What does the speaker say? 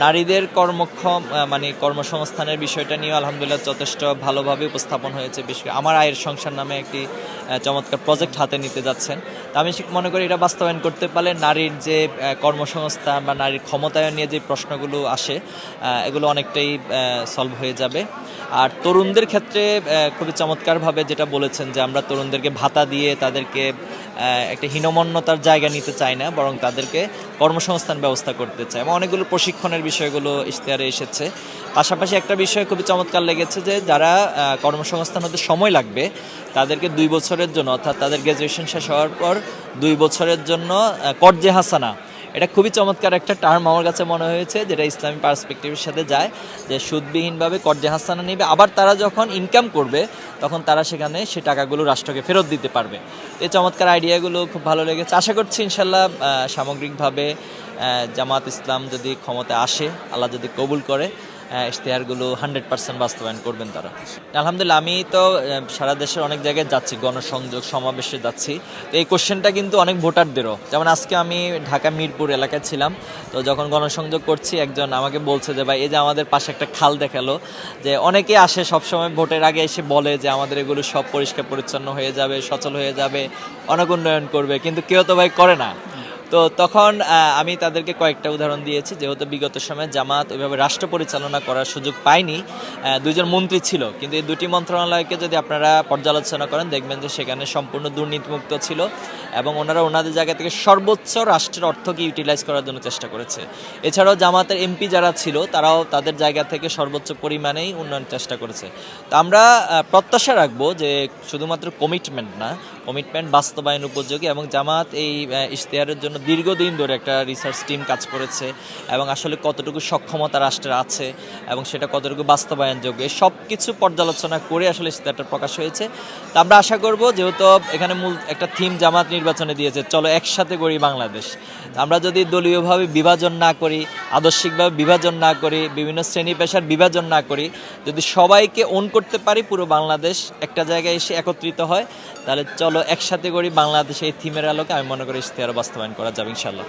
নারীদের কর্মক্ষম মানে কর্মসংস্থানের বিষয়টা নিয়ে আলহামদুলিল্লাহ যথেষ্ট ভালোভাবে উপস্থাপন হয়েছে। বিশেষ করে আমার আয়ের সংসার নামে একটি চমৎকার প্রজেক্ট হাতে নিতে যাচ্ছেন। তো আমি মনে করি এটা বাস্তবায়ন করতে পারলে নারীর যে কর্মসংস্থান বা নারীর ক্ষমতায়ন নিয়ে যে প্রশ্নগুলো আসে এগুলো অনেকটাই সলভ হয়ে যাবে। আর তরুণদের ক্ষেত্রে খুবই চমৎকারভাবে যেটা বলেছেন যে আমরা তরুণদেরকে ভাতা দিয়ে তাদেরকে একটা হীনমন্যতার জায়গা নিতে চাই না, বরং তাদেরকে কর্মসংস্থান ব্যবস্থা করতে চাই এবং অনেকগুলো প্রশিক্ষণের বিষয়গুলো ইশতেহারে এসেছে। পাশাপাশি একটা বিষয় খুবই চমৎকার লেগেছে যে যারা কর্মসংস্থান হতে সময় লাগবে তাদেরকে 2 বছরের জন্য, অর্থাৎ তাদের গ্র্যাজুয়েশন শেষ হওয়ার পর 2 বছরের জন্য কর্জে হাসানা, এটা খুবই চমৎকার একটা টার্ম আমার কাছে মনে হয়েছে, যেটা ইসলামী পার্সপেক্টিভের সাথে যায় যে সুদবিহীনভাবে কর্জে হাসানা নেবে, আবার তারা যখন ইনকাম করবে তখন তারা সেখানে সে টাকাগুলো রাষ্ট্রকে ফেরত দিতে পারবে। এই চমৎকার আইডিয়াগুলো খুব ভালো লেগেছে। আশা করছি ইনশাল্লাহ সামগ্রিকভাবে জামাত ইসলাম যদি ক্ষমতায় আসে, আল্লাহ যদি কবুল করে, ইশতেহারগুলো 100% বাস্তবায়ন করবেন তারা। আলহামদুলিল্লাহ, আমি তো সারা দেশের অনেক জায়গায় যাচ্ছি, গণসংযোগ সমাবেশে যাচ্ছি। তো এই কোশ্চেনটা কিন্তু অনেক ভোটারদেরও, যেমন আজকে আমি ঢাকা মিরপুর এলাকায় ছিলাম, তো যখন গণসংযোগ করছি একজন আমাকে বলছে যে ভাই এই যে আমাদের পাশে একটা খাল দেখালো, যে অনেকে আসে সবসময় ভোটের আগে এসে বলে যে আমাদের এগুলো সব পরিষ্কার পরিচ্ছন্ন হয়ে যাবে, সচল হয়ে যাবে, অনেক উন্নয়ন করবে, কিন্তু কেউ তো ভাই করে না। তো তখন আমি তাদেরকে কয়েকটা উদাহরণ দিয়েছি, যেহেতু বিগত সময়ে জামাত ওইভাবে রাষ্ট্র পরিচালনা করার সুযোগ পায়নি। 2 জন মন্ত্রী ছিল, কিন্তু এই 2টি মন্ত্রণালয়কে যদি আপনারা পর্যালোচনা করেন দেখবেন যে সেখানে সম্পূর্ণ দুর্নীতিমুক্ত ছিল এবং ওনারা ওনাদের জায়গা থেকে সর্বোচ্চ রাষ্ট্রের অর্থকে ইউটিলাইজ করার জন্য চেষ্টা করেছে। এছাড়াও জামাতের এমপি যারা ছিল তারাও তাদের জায়গা থেকে সর্বোচ্চ পরিমাণেই উন্নয়ন চেষ্টা করেছে। তো আমরা প্রত্যাশা রাখবো যে শুধুমাত্র কমিটমেন্ট না, কমিটমেন্ট বাস্তবায়ন উপযোগী, এবং জামাত এই ইশতেহারের জন্য দীর্ঘদিন ধরে একটা রিসার্চ টিম কাজ করেছে এবং আসলে কতটুকু সক্ষমতা রাষ্ট্রের আছে এবং সেটা কতটুকু বাস্তবায়নযোগ্য, সব কিছু পর্যালোচনা করে আসলে ইশতেহারটা প্রকাশ হয়েছে। তো আমরা আশা করব, যেহেতু এখানে মূল একটা থিম জামাত নির্বাচনে দিয়েছে, চলো একসাথে গড়ি বাংলাদেশ। আমরা যদি দলীয়ভাবে বিভাজন না করি, আদর্শিকভাবে বিভাজন না করি, বিভিন্ন শ্রেণী পেশার বিভাজন না করি, যদি সবাইকে ওন করতে পারি, পুরো বাংলাদেশ একটা জায়গায় এসে একত্রিত হয়, তাহলে চলো একসাথে করি বাংলাদেশে এই থিমের আলোকে আমি মনে করি ইশতেহার বাস্তবায়ন করা যাবে ইনশাল্লাহ।